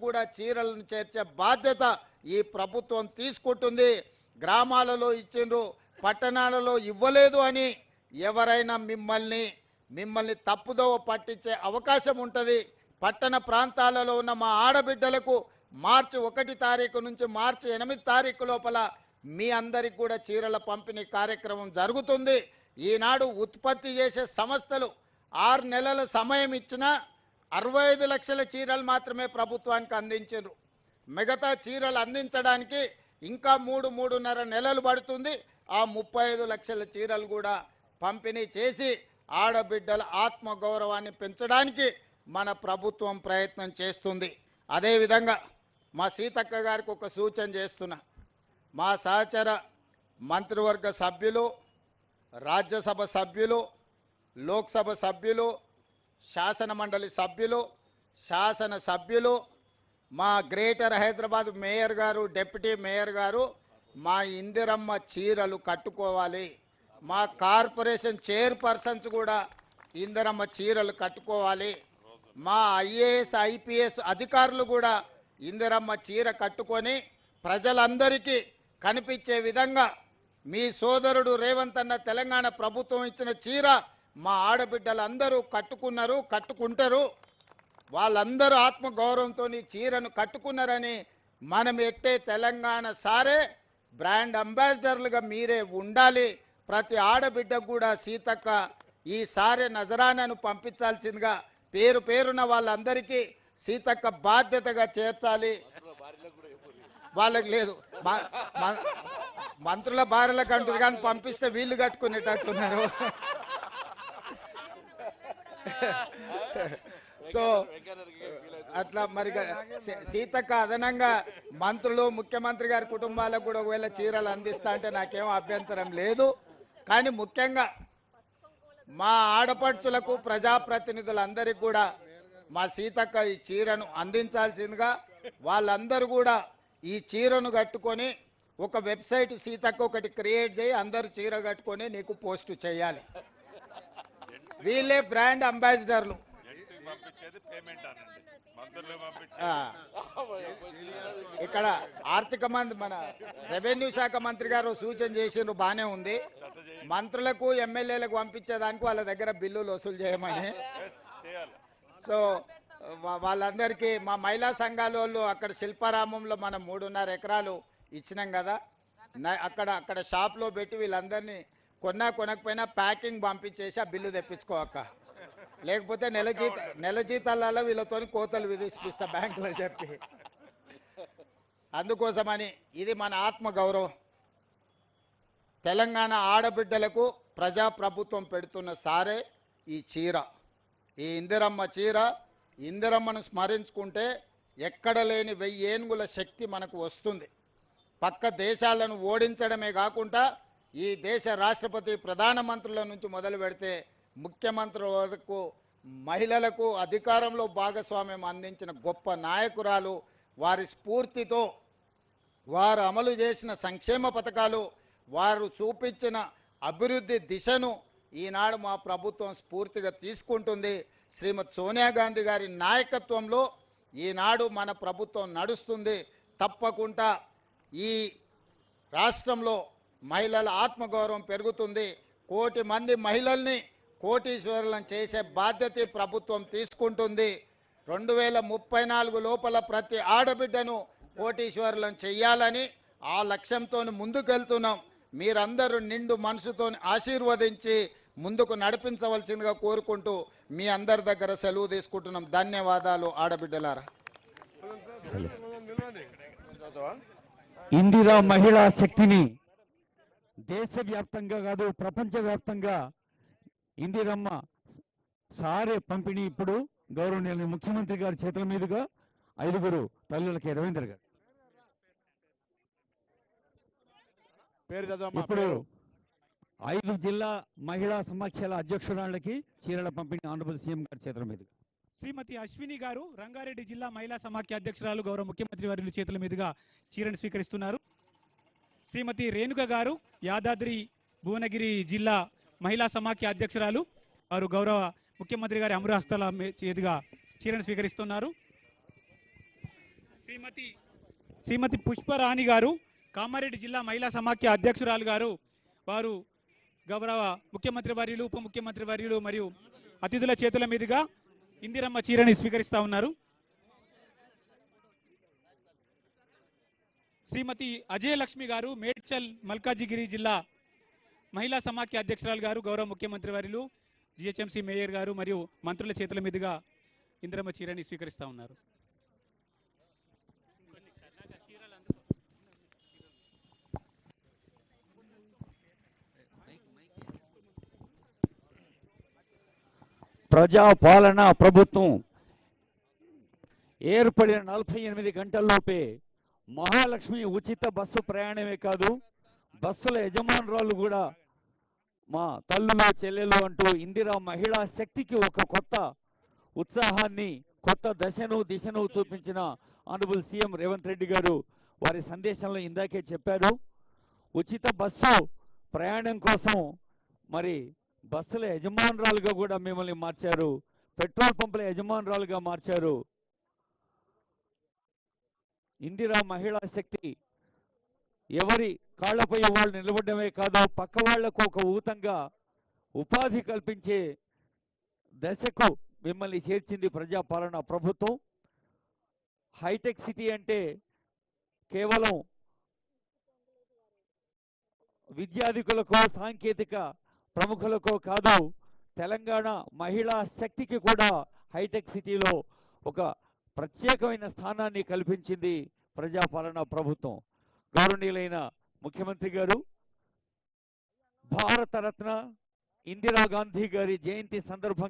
కూడా చీరలను చేర్చే బాధ్యత ఈ ప్రభుత్వం తీసుకుంటుంది. గ్రామాలలో ఇచ్చిండ్రు, పట్టణాలలో ఇవ్వలేదు అని ఎవరైనా మిమ్మల్ని తప్పుదోవ పట్టించే అవకాశం ఉంటుంది. పట్టణ ప్రాంతాలలో ఉన్న మా ఆడబిడ్డలకు మార్చి 1 తారీఖు నుంచి మార్చి 8 తారీఖు లోపల మీ అందరికి కూడా చీరల పంపిణీ కార్యక్రమం జరుగుతుంది. ఈనాడు ఉత్పత్తి చేసే సంస్థలు 6 నెలల సమయం ఇచ్చినా 65 లక్షల చీరలు మాత్రమే ప్రభుత్వానికి అందించారు. మిగతా చీరలు అందించడానికి ఇంకా 3-3.5 నెలలు పడుతుంది. ఆ 35 లక్షల చీరలు కూడా పంపిణీ చేసి ఆడబిడ్డల ఆత్మగౌరవాన్ని పెంచడానికి మన ప్రభుత్వం ప్రయత్నం చేస్తుంది. అదేవిధంగా మా సీతక్క గారికి ఒక సూచన చేస్తున్నా. మా సహచర మంత్రివర్గ సభ్యులు, రాజ్యసభ సభ్యులు, లోక్సభ సభ్యులు, శాసన మండలి సభ్యులు, శాసన సభ్యులు, మా గ్రేటర్ హైదరాబాద్ మేయర్ గారు, డిప్యూటీ మేయర్ గారు మా ఇందిరమ్మ చీరలు కట్టుకోవాలి. మా కార్పొరేషన్ చైర్పర్సన్స్ కూడా ఇందిరమ్మ చీరలు కట్టుకోవాలి. మా ఐఏఎస్ ఐపీఎస్ అధికారులు కూడా ఇందిరమ్మ చీర కట్టుకొని ప్రజలందరికీ కనిపించే విధంగా మీ సోదరుడు రేవంత్ అన్న తెలంగాణ ప్రభుత్వం ఇచ్చిన చీర మా ఆడబిడ్డలందరూ కట్టుకున్నారు, కట్టుకుంటారు. వాళ్ళందరూ ఆత్మగౌరవంతో ఈ చీరను కట్టుకున్నారని మనం ఎట్టే తెలంగాణ సారే బ్రాండ్ అంబాసిడర్లుగా మీరే ఉండాలి. ప్రతి ఆడబిడ్డకు కూడా సీతక్క ఈ సారే నజరానాను పంపించాల్సిందిగా పేరు పేరున వాళ్ళందరికీ సీతక్క బాధ్యతగా చేర్చాలి. వాళ్ళకి లేదు, మంత్రుల భార్యలకు అంటారు కానీ పంపిస్తే వీళ్ళు కట్టుకునేటట్టున్నారు. సో అట్లా మరి సీతక్క అదనంగా మంత్రులు, ముఖ్యమంత్రి గారి కుటుంబాలకు కూడా ఒకవేళ చీరలు అందిస్తా అంటే నాకేం అభ్యంతరం లేదు. కానీ ముఖ్యంగా మా ఆడపడుచులకు, ప్రజాప్రతినిధులందరికీ కూడా మా సీతక్క ఈ చీరను అందించాల్సిందిగా, వాళ్ళందరూ కూడా ఈ చీరను కట్టుకొని ఒక వెబ్సైట్ సీతక్క ఒకటి క్రియేట్ చేయి, అందరూ చీర కట్టుకొని నీకు పోస్ట్ చేయాలి. వీళ్ళే బ్రాండ్ అంబాసిడర్లు. ఇక్కడ ఆర్థిక మంత్రి, మన రెవెన్యూ శాఖ మంత్రి గారు సూచన చేసిండ్రు, బానే ఉంది. మంత్రులకు, ఎమ్మెల్యేలకు పంపించేదానికి వాళ్ళ దగ్గర బిల్లులు వసూలు చేయమని. సో వాళ్ళందరికీ మా మహిళా సంఘాల వాళ్ళు అక్కడ శిల్పారామంలో మనం 3.5 ఎకరాలు ఇచ్చినాం కదా, అక్కడ షాప్లో పెట్టి వీళ్ళందరినీ కొనకపోయినా ప్యాకింగ్ పంపించేసి ఆ బిల్లు తెప్పించుకోక, లేకపోతే నెల జీతాలలో వీళ్ళతో కోతలు విధిస్తా బ్యాంకులో చెప్పి. అందుకోసమని ఇది మన ఆత్మగౌరవం. తెలంగాణ ఆడబిడ్డలకు ప్రజాప్రభుత్వం పెడుతున్న సారే ఈ చీర, ఈ ఇందిరమ్మ చీర. ఇందిరమ్మను స్మరించుకుంటే ఎక్కడ లేని 1000 ఏనుగుల శక్తి మనకు వస్తుంది. పక్క దేశాలను ఓడించడమే కాకుండా ఈ దేశ రాష్ట్రపతి, ప్రధానమంత్రుల నుంచి మొదలు పెడితే ముఖ్యమంత్రుల వరకు మహిళలకు అధికారంలో భాగస్వామ్యం అందించిన గొప్ప నాయకురాలు. వారి స్ఫూర్తితో వారు అమలు చేసిన సంక్షేమ పథకాలు, వారు చూపించిన అభివృద్ధి దిశను ఈనాడు మా ప్రభుత్వం స్ఫూర్తిగా తీసుకుంటుంది. శ్రీమతి సోనియా గాంధీ గారి నాయకత్వంలో ఈనాడు మన ప్రభుత్వం నడుస్తుంది. తప్పకుండా ఈ రాష్ట్రంలో మహిళల ఆత్మగౌరవం పెరుగుతుంది. 1 కోటి మంది మహిళల్ని కోటీశ్వరులను చేసే బాధ్యత ప్రభుత్వం తీసుకుంటుంది. 2034 లోపల ప్రతి ఆడబిడ్డను కోటీశ్వరులను చేయాలని ఆ లక్ష్యంతో ముందుకెళ్తున్నాం. మీరందరూ నిండు మనసుతో ఆశీర్వదించి ముందుకు నడిపించవలసిందిగా కోరుకుంటూ మీ అందరి దగ్గర సెలవు తీసుకుంటున్నాం. ధన్యవాదాలు ఆడబిడ్డలారా. ఇందిరా మహిళా శక్తిని దేశవ్యాప్తంగా కాదు, ప్రపంచవ్యాప్తంగా ఇందిరమ్మ సారే పంపిణీ ఇప్పుడు గౌరవనీయులు ముఖ్యమంత్రి గారి చేతుల మీదుగా 5 తల్లులకి రవీంద్ర గారు ఇప్పుడు 5 జిల్లా మహిళా సమాఖ్యల అధ్యక్షురాళ్ళకి చీరల పంపిణీ ఆనరబుల్ సీఎం గారి చేతుల మీదుగా. శ్రీమతి అశ్విని గారు రంగారెడ్డి జిల్లా మహిళా సమాఖ్య అధ్యక్షురాలు గౌరవ ముఖ్యమంత్రి వర్యుల చేతుల మీదుగా చీరను స్వీకరిస్తున్నారు. శ్రీమతి రేణుక గారు యాదాద్రి భువనగిరి జిల్లా మహిళా సమాఖ్య అధ్యక్షురాలు, వారు గౌరవ ముఖ్యమంత్రి గారి అమరహస్తాల చేతుగా చీరను స్వీకరిస్తున్నారు. శ్రీమతి పుష్పరాణి గారు కామారెడ్డి జిల్లా మహిళా సమాఖ్య అధ్యక్షురాలు గారు, వారు గౌరవ ముఖ్యమంత్రి వర్యులు, ఉప ముఖ్యమంత్రి వర్యులు మరియు అతిథుల చేతుల మీదుగా ఇందిరమ్మ చీరని స్వీకరిస్తా ఉన్నారు. శ్రీమతి అజయలక్ష్మి గారు మేడ్చల్ మల్కాజిగిరి జిల్లా మహిళా సమాఖ్య అధ్యక్షురాలు గారు, గౌరవ ముఖ్యమంత్రి వర్యులు, జిహెచ్ఎంసీ మేయర్ గారు మరియు మంత్రుల చేతుల మీదుగా ఇందిరమ్మ చీరని స్వీకరిస్తా ఉన్నారు. ప్రజాపాలన ప్రభుత్వం ఏర్పడిన 48 గంటల్లోపే మహాలక్ష్మి ఉచిత బస్సు ప్రయాణమే కాదు, బస్సుల యజమానురాలు కూడా మా తల్లులు చెల్లెలు అంటూ ఇందిరా మహిళా శక్తికి ఒక కొత్త ఉత్సాహాన్ని, కొత్త దిశను చూపించిన ఆనరబుల్ సీఎం రేవంత్ రెడ్డి గారు వారి సందేశంలో ఇందాకే చెప్పారు. ఉచిత బస్సు ప్రయాణం కోసం మరి బస్సుల యజమానురాలుగా కూడా మిమ్మల్ని మార్చారు, పెట్రోల్ పంపుల యజమానురాలుగా మార్చారు. ఇందిరా మహిళా శక్తి ఎవరి కాళ్లపై వాళ్ళు నిలబడమే కాదు, పక్క వాళ్లకు ఒక ఊతంగా ఉపాధి కల్పించే దశకు మిమ్మల్ని చేర్చింది ప్రజాపాలన ప్రభుత్వం. హైటెక్ సిటీ అంటే కేవలం విద్యాధికులకు, సాంకేతిక ప్రముఖులకు కాదు, తెలంగాణ మహిళా శక్తికి కూడా హైటెక్ సిటీలో ఒక ప్రత్యేకమైన స్థానాన్ని కల్పించింది ప్రజాపాలన ప్రభుత్వం. గౌరవనీయులైన ముఖ్యమంత్రి గారు భారతరత్న ఇందిరాగాంధీ గారి జయంతి సందర్భంగా